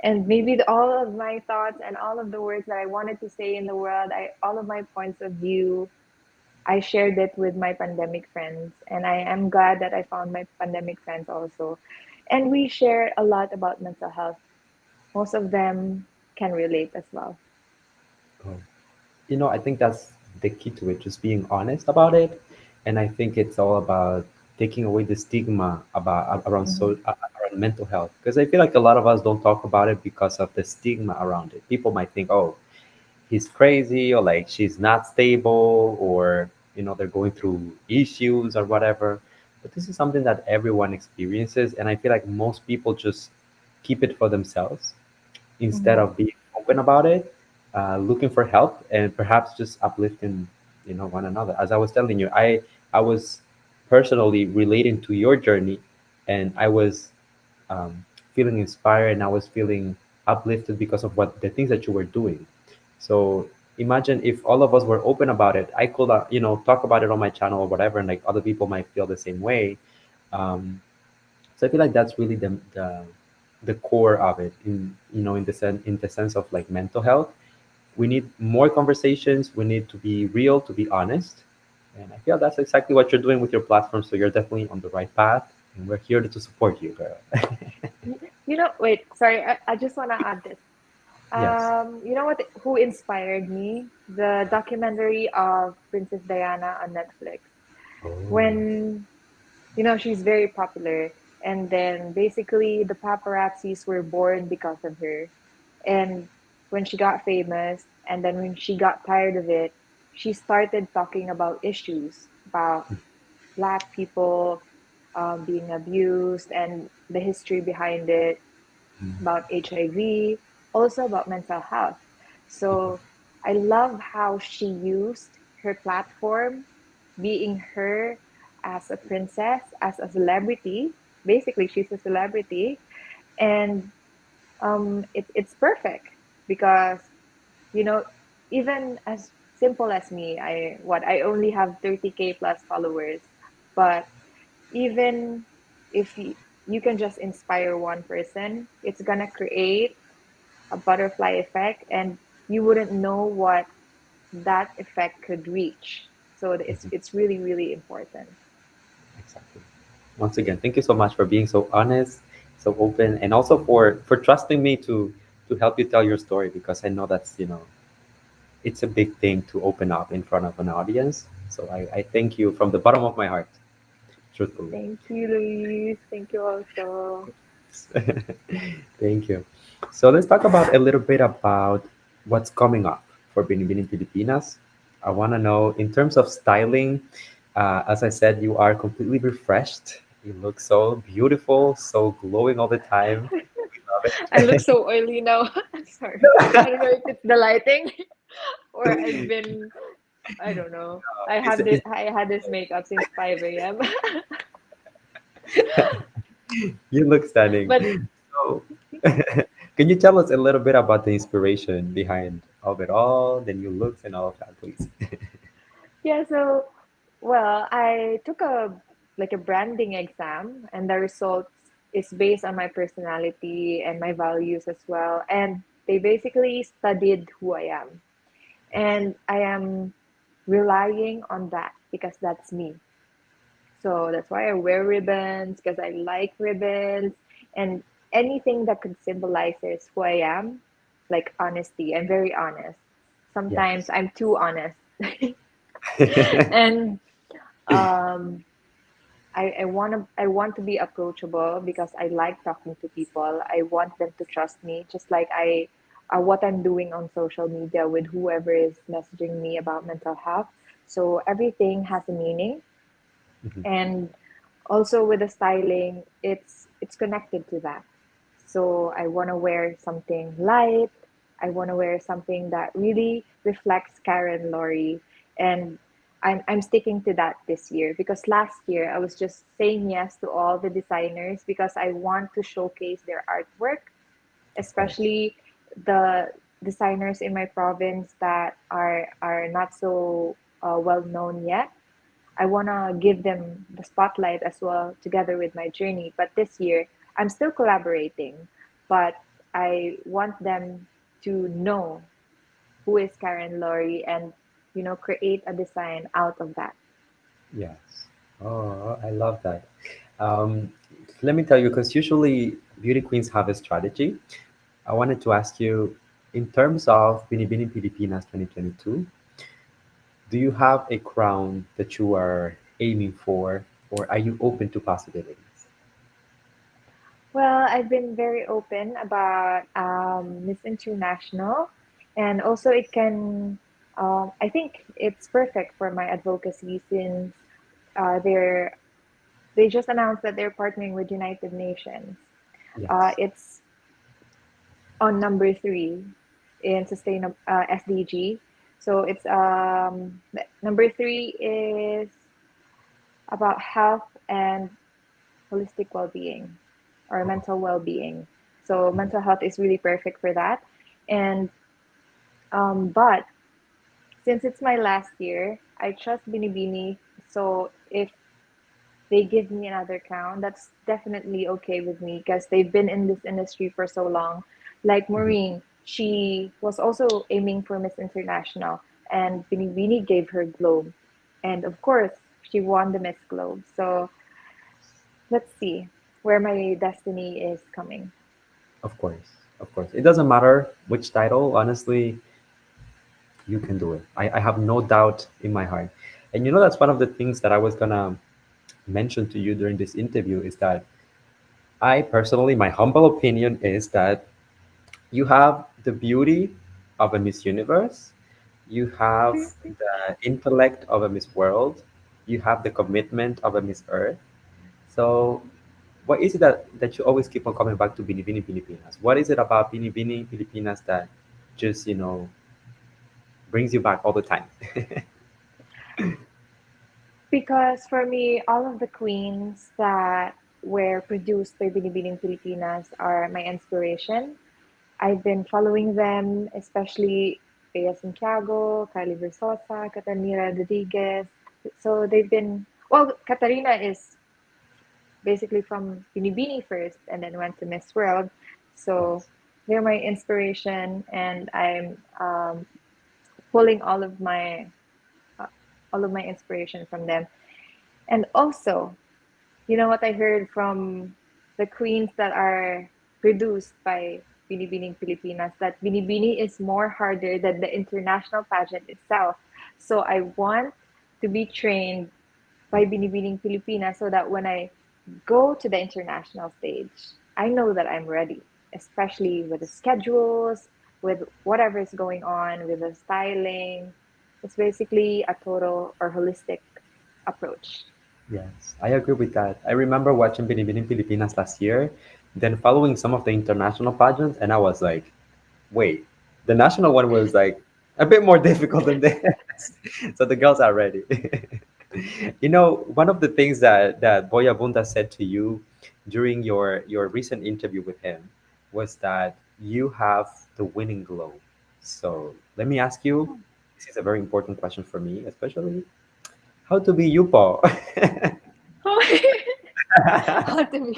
and maybe all of my thoughts and all of the words that I wanted to say in the world, all of my points of view, I shared it with my pandemic friends, and I am glad that I found my pandemic friends also, and we share a lot about mental health. Most of them can relate as well. Oh. I think that's the key to it, just being honest about it. And I think it's all about taking away the stigma about around Hmm. around mental health, because I feel like a lot of us don't talk about it because of the stigma around it. People might think, oh, he's crazy, or like she's not stable, or they're going through issues or whatever. But this is something that everyone experiences, and I feel like most people just keep it for themselves instead Hmm. of being open about it, looking for help, and perhaps just uplifting, one another. As I was telling you, I was personally relating to your journey, and I was um, feeling inspired, and I was feeling uplifted because of what the things that you were doing. So imagine if all of us were open about it. I could, talk about it on my channel or whatever, and like other people might feel the same way. Um, so I feel like that's really the core of it, in the sense of like mental health. We need more conversations. We need to be real, to be honest. And I feel that's exactly what you're doing with your platform. So you're definitely on the right path. And we're here to support you, girl. Wait, sorry, I just want to add this. Yes. You know what? Who inspired me? The documentary of Princess Diana on Netflix. Oh. When, she's very popular, and then basically the paparazzis were born because of her. And when she got famous, and then when she got tired of it, she started talking about issues about Black people being abused and the history behind it, about HIV, also about mental health. So I love how she used her platform, being her as a princess, as a celebrity. Basically, she's a celebrity, and it's perfect because you know even as simple as me, I only have 30K plus followers, but even if you can just inspire one person, it's gonna create a butterfly effect, and you wouldn't know what that effect could reach. So it's really, really important. Exactly. Once again, thank you so much for being so honest, so open, and also for trusting me to help you tell your story, because I know that's, it's a big thing to open up in front of an audience. So I thank you from the bottom of my heart, truthfully. Thank you, Luis. Thank you also. Thank you. So let's talk about a little bit about what's coming up for Binibining Pilipinas. I want to know, in terms of styling, as I said, you are completely refreshed. You look so beautiful, so glowing all the time. We love I look it. so oily now. I'm sorry. I don't know if it's the lighting or I've been, I don't know. It's I had this makeup since 5 a.m. you look stunning. But So, can you tell us a little bit about the inspiration behind of it all, the new looks and all of that, please? yeah, so well, I took a branding exam, and the results is based on my personality and my values as well. And they basically studied who I am. And I am relying on that because that's me. So that's why I wear ribbons, because I like ribbons, and anything that could symbolizes who I am, like honesty. I'm very honest. Sometimes Yes. I'm too honest. And um I want to be approachable because I like talking to people. I want them to trust me, just like I what I'm doing on social media with whoever is messaging me about mental health. So everything has a meaning, Mhm. and also with the styling, it's connected to that. So I want to wear something light. I want to wear something that really reflects Karen Laurrie, and I'm sticking to that this year, because last year I was just saying yes to all the designers because I want to showcase their artwork, Of course. especially the designers in my province that are not so well known yet. I want to give them the spotlight as well, together with my journey. But this year, I'm still collaborating, but I want them to know who is Karen Laurrie, and create a design out of that. Yes. Oh, I love that. Um, Let me tell you, because usually beauty queens have a strategy. I wanted to ask you, in terms of Binibining Pilipinas 2022, do you have a crown that you are aiming for, or are you open to possibilities? Well, I've been very open about Miss International, and also it can. I think it's perfect for my advocacy, since they're they just announced that they're partnering with United Nations. Yes. It's on number three in sustainable SDG. So it's number three is about health and holistic well-being, or Oh, mental well-being. So mental health is really perfect for that. And but since it's my last year, I trust Binibini. So if they give me another crown, that's definitely okay with me, because they've been in this industry for so long. Like mhm. Maureen. she was also aiming for Miss International, and Binibini gave her Globe. And of course, she won the Miss Globe. So let's see where my destiny is coming. Of course, of course. It doesn't matter which title. Honestly, you can do it. I have no doubt in my heart. And you know, that's one of the things that I was gonna mention to you during this interview is that I personally, my humble opinion is that you have the beauty of a Miss Universe, you have the intellect of a Miss World, you have the commitment of a Miss Earth. So, what is it that you always keep on coming back to Binibining Pilipinas? What is it about Binibining Pilipinas that just, brings you back all the time? Because for me, all of the queens that were produced by Binibining Pilipinas are my inspiration. I've been following them, especially Bea Santiago, Kylie Versosa, Catanira Rodriguez. So they've been, well, Katarina is basically from Binibini first and then went to Miss World. So Yes. they're my inspiration, and I'm pulling uh, all of my inspiration from them. And also, you know what I heard from the queens that are produced by Binibining Pilipinas, that Binibini is more harder than the international pageant itself. So I want to be trained by Binibining Pilipinas so that when I go to the international stage, I know that I'm ready, especially with the schedules, with whatever is going on, with the styling. It's basically a total or holistic approach. Yes, I agree with that. I remember watching Binibining Pilipinas last year, then following some of the international pageants, and I was like, wait, the national one was like a bit more difficult than this. So the girls are ready. One of the things that Boya Bunda said to you during your recent interview with him was that you have the winning glow. So let me ask you, this is a very important question for me, especially how to be you, Paul. Hot to me.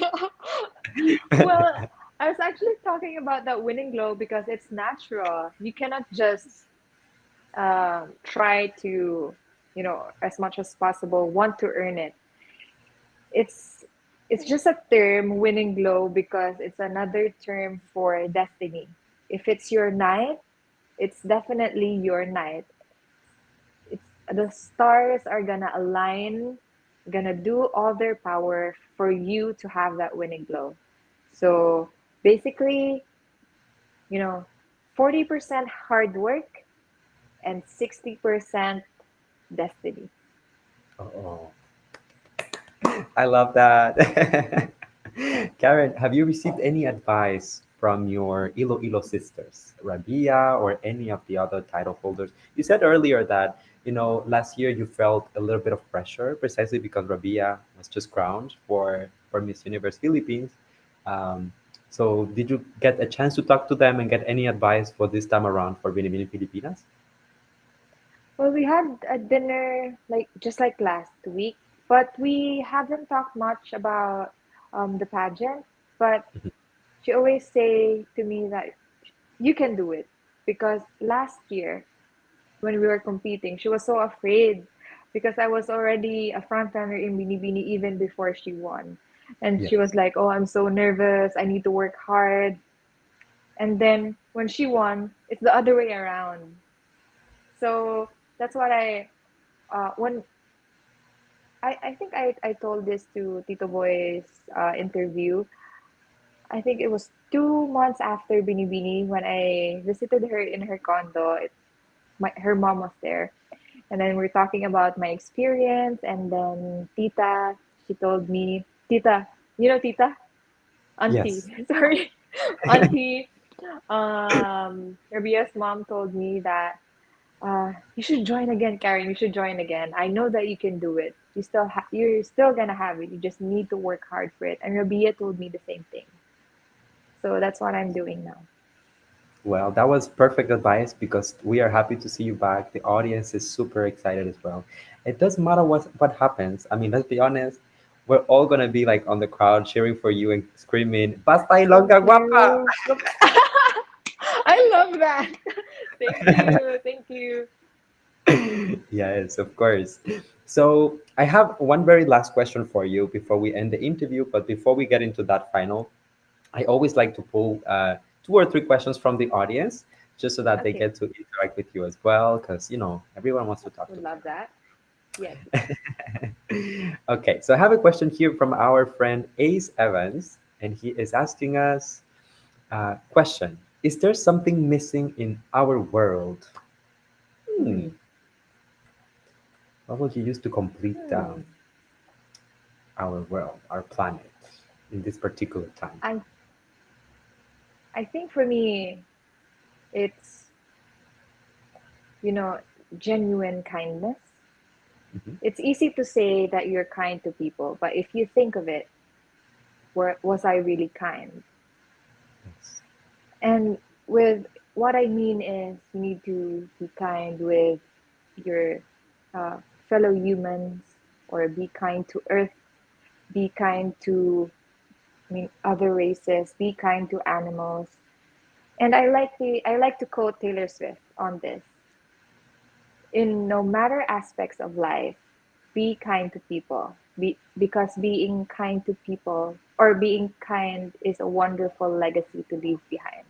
Well, I was actually talking about that winning glow because it's natural. You cannot just try to, as much as possible, want to earn it. It's it's just a term, winning glow, because it's another term for destiny. If it's your night, it's definitely your night. It's the stars are gonna align, gonna do all their power for you to have that winning glow. So basically, you know, 40% hard work and 60% destiny. Oh, I love that. Karen, have you received any advice from your Iloilo sisters, Rabia, or any of the other title holders? You said earlier that, last year you felt a little bit of pressure precisely because Rabia was just crowned for Miss Universe Philippines. Um, so did you get a chance to talk to them and get any advice for this time around for Binibining Pilipinas? Well, we had a dinner like just like last week, but we haven't talked much about the pageant. But she always say to me that you can do it, because last year when we were competing, she was so afraid because I was already a front runner in Binibini even before she won. And Yes. she was like, "Oh, I'm so nervous. I need to work hard." And then when she won, it's the other way around. So that's what when I think I told this to Tito Boy's interview. I think it was 2 months after Binibini when I visited her in her condo. Her mom was there. And then we're talking about my experience. And then Tita, she told me, Tita, Tita? Auntie, Yes. sorry. Auntie, Rabia's mom told me that you should join again, Karen. You should join again. I know that you can do it. You're still gonna have it. You just need to work hard for it. And Rabia told me the same thing. So that's what I'm doing now. Well, that was perfect advice because we are happy to see you back. The audience is super excited as well. It doesn't matter what happens. I mean, let's be honest. We're all gonna be like on the crowd cheering for you and screaming, "Basta Ilongga Thank Guapa!" you. I love that. Thank you. Thank you. Yes, of course. So I have one very last question for you before we end the interview. But before we get into that final, I always like to pull two or three questions from the audience just so that they Okay. get to interact with you as well. Because, everyone wants to talk Would to love Karen. that. Yes. Okay, so I have a question here from our friend Ace Evans, and he is asking us, question: is there something missing in our world? Hmm. Hmm. What would you use to complete Hmm. our world, our planet, in this particular time? I I think for me, it's you know genuine kindness. Hmm. It's easy to say that you're kind to people, but if you think of it, was I really kind? Yes. And with what I mean is, you need to be kind with your uh, fellow humans, or be kind to Earth, be kind to other races, be kind to animals. And I like to quote Taylor Swift on this. In no matter aspects of life, be kind to people. Because being kind to people, or being kind, is a wonderful legacy to leave behind.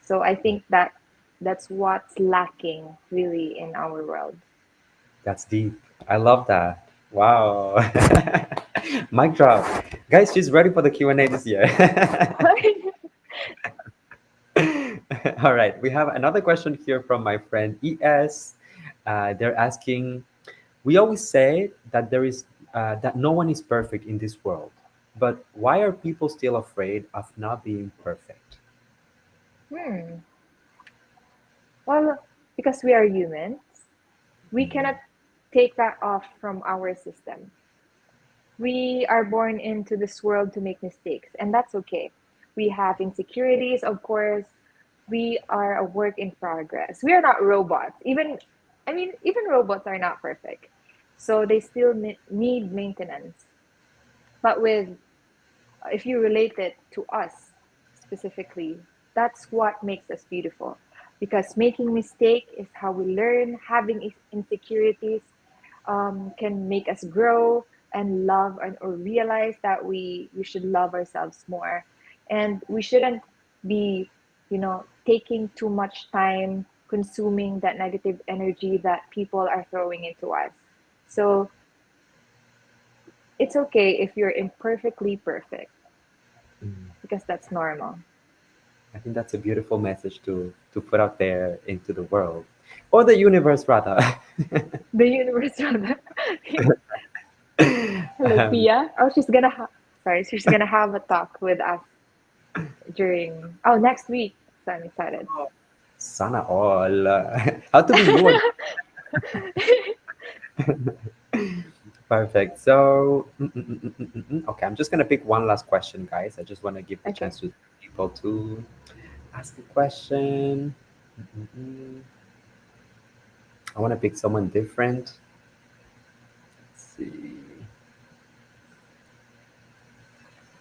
So I think that that's what's lacking really in our world. That's deep. I love that. Wow. Mic drop. Guys, she's ready for the Q&A this year. All right. We have another question here from my friend ES. They're asking, we always say that that no one is perfect in this world, but why are people still afraid of not being perfect? Hmm. Well, because we are humans, we cannot take that off from our system. We are born into this world to make mistakes, and that's okay. We have insecurities, of course. We are a work in progress. We are not robots. Even robots are not perfect. So they still need maintenance. But with if you relate it to us specifically, that's what makes us beautiful. Because making mistake is how we learn. Having insecurities can make us grow and love, or realize that we should love ourselves more, and we shouldn't be taking too much time consuming that negative energy that people are throwing into us. So it's okay if you're imperfectly perfect, Mm, because that's normal. I think that's a beautiful message to put out there into the world, or the universe, rather. The universe rather. Hello, um, Pia. Oh, she's gonna have a talk with us during next week. So I'm excited. Sana all. How to be you again? Perfect. So, okay, I'm just gonna pick one last question, guys. I just want to give the Okay. chance to people to ask a question. Mm-mm-mm. I want to pick someone different. Let's see.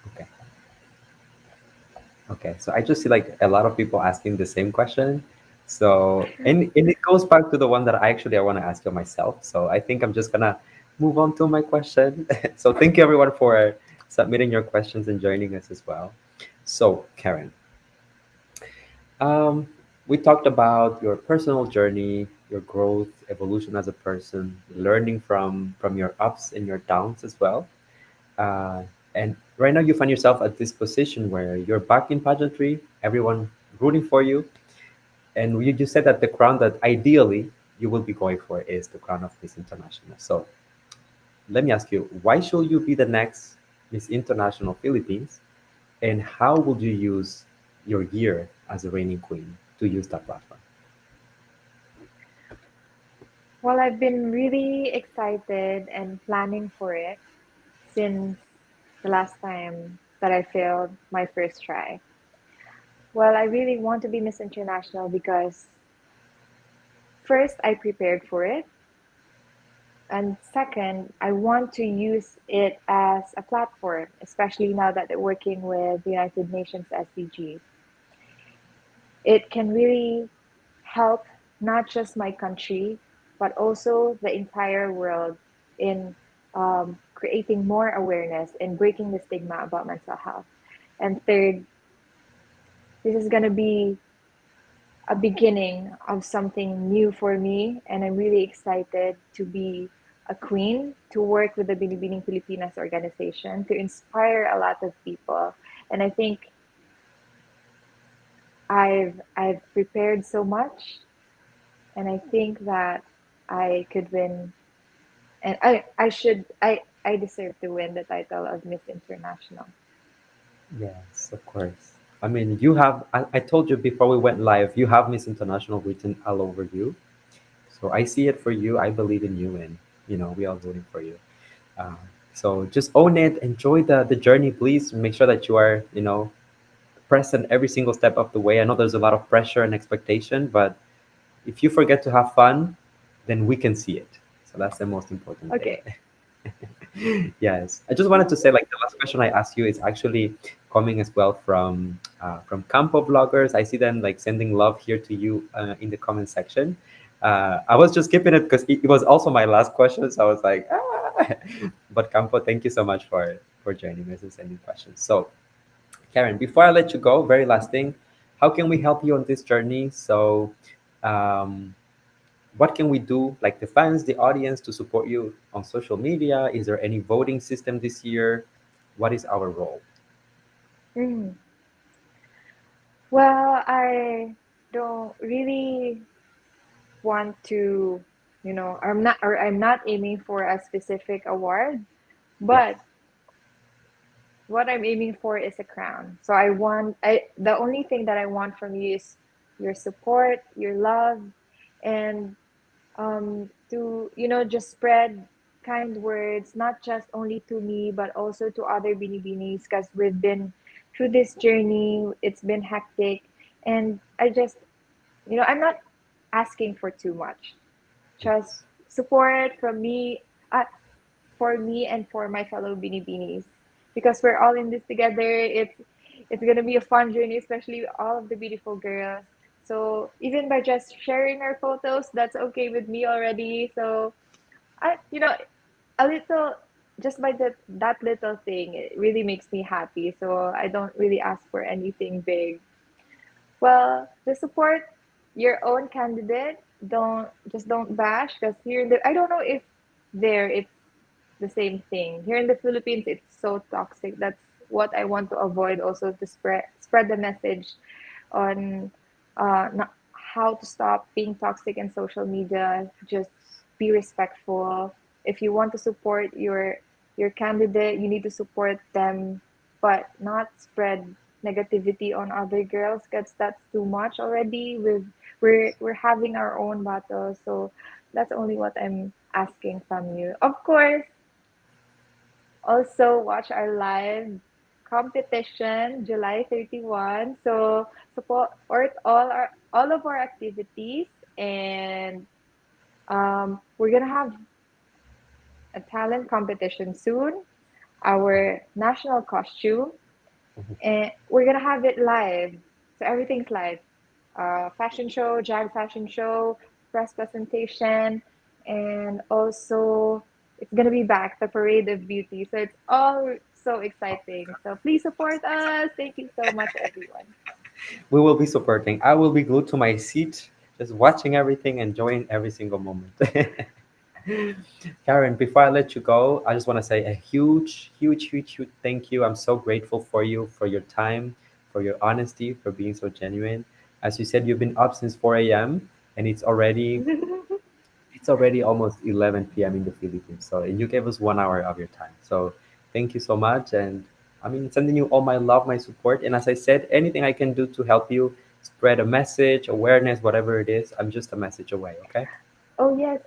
Okay. Okay. So I just see like a lot of people asking the same question. So, and it goes back to the one that I want to ask you myself. So I think I'm just gonna move on to my question. So thank you everyone for submitting your questions and joining us as well. So, Karen, Um, we talked about your personal journey, your growth, evolution as a person, learning from your ups and your downs as well. Uh, and right now, you find yourself at this position where you're back in pageantry, everyone rooting for you, and you just said that the crown that ideally you will be going for is the crown of Miss International. So let me ask you, why should you be the next Miss International Philippines, and how would you use your year as a reigning queen to use that platform? Well, I've been really excited and planning for it since the last time that I failed my first try. Well, I really want to be Miss International because first, I prepared for it, and second, I want to use it as a platform, especially now that they're working with the United Nations SDGs. it can really help not just my country, but also the entire world in creating more awareness and breaking the stigma about mental health. And third, this is going to be a beginning of something new for me, and I'm really excited to be a queen, to work with the Binibining Pilipinas organization, to inspire a lot of people. And I think I've prepared so much, and I think that I could win, and I deserve to win the title of Miss International. Yes, of course. I mean, you have, I told you before we went live, you have Miss International written all over you. So I see it for you. I believe in you, and we are rooting for you. Um, so just own it, enjoy the journey, please. Make sure that you are, present every single step of the way. I know there's a lot of pressure and expectation, but if you forget to have fun, then we can see it. So that's the most important thing. Okay. Yes, I just wanted to say, like, the last question I asked you is actually coming as well from Campo vloggers. I see them like sending love here to you in the comment section. I was just skipping it because it was also my last question, so I was like, ah. But Campo, thank you so much for joining us and sending questions. So, Karen, before I let you go, very last thing, how can we help you on this journey? So, um, what can we do, like the fans, the audience, to support you on social media? Is there any voting system this year? What is our role? Mm. Well, I don't really want to, I'm not aiming for a specific award, Yes. but what I'm aiming for is a crown. So the only thing that I want from you is your support, your love, and to just spread kind words, not just only to me but also to other binibinis, because we've been through this journey. It's been hectic, and I just I'm not asking for too much. Just Yes. support from me, for me and for my fellow binibinis, because we're all in this together. It's gonna be a fun journey, especially all of the beautiful girls. So even by just sharing our photos, that's okay with me already. So I, a little, just by that little thing, it really makes me happy. So I don't really ask for anything big. Well, just support your own candidate. Don't bash, because here in the I don't know if there it's the same thing. Here in the Philippines, it's so toxic. That's what I want to avoid, also to spread the message on not, how to stop being toxic in social media. Just be respectful. If you want to support your candidate, you need to support them, but not spread negativity on other girls, because that's too much already. We're having our own battles, so that's only what I'm asking from you. Of course, also watch our live competition July 31. So support all of our activities, and we're gonna have a talent competition soon, our national costume, and we're gonna have it live. So everything's live. Fashion show, drag fashion show, press presentation, and also it's gonna be back, the Parade of Beauty. So it's all so exciting. So please support us. Thank you so much, everyone. We will be supporting. I will be glued to my seat, just watching everything, enjoying every single moment. Karen, before I let you go, I just want to say a huge, huge, huge, huge thank you. I'm so grateful for you, for your time, for your honesty, for being so genuine. As you said, you've been up since 4 a.m. and it's already almost 11 p.m. in the Philippines. So you gave us 1 hour of your time. So thank you so much. And I mean, sending you all my love, my support. And as I said, anything I can do to help you spread a message, awareness, whatever it is, I'm just a message away. Okay. Oh yes.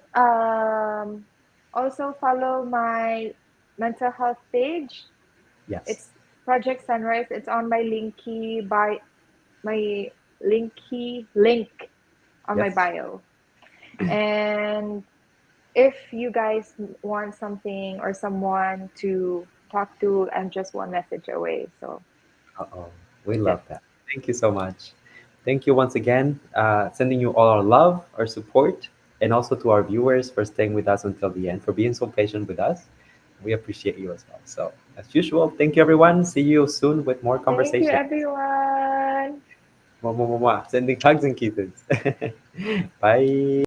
Also follow my mental health page. Yes. It's Project Sunrise. It's on my linky by my linky link on my Yes. bio. And if you guys want something or someone to talk to, I'm just one message away. So Uh-oh. We just love that. Thank you so much. Thank you once again. Sending you all our love, our support, and also to our viewers for staying with us until the end, for being so patient with us. We appreciate you as well. So, as usual, thank you everyone. See you soon with more Thank you, conversations. everyone. Mwah, mwah, mwah, mwah. Sending hugs and kisses. Bye.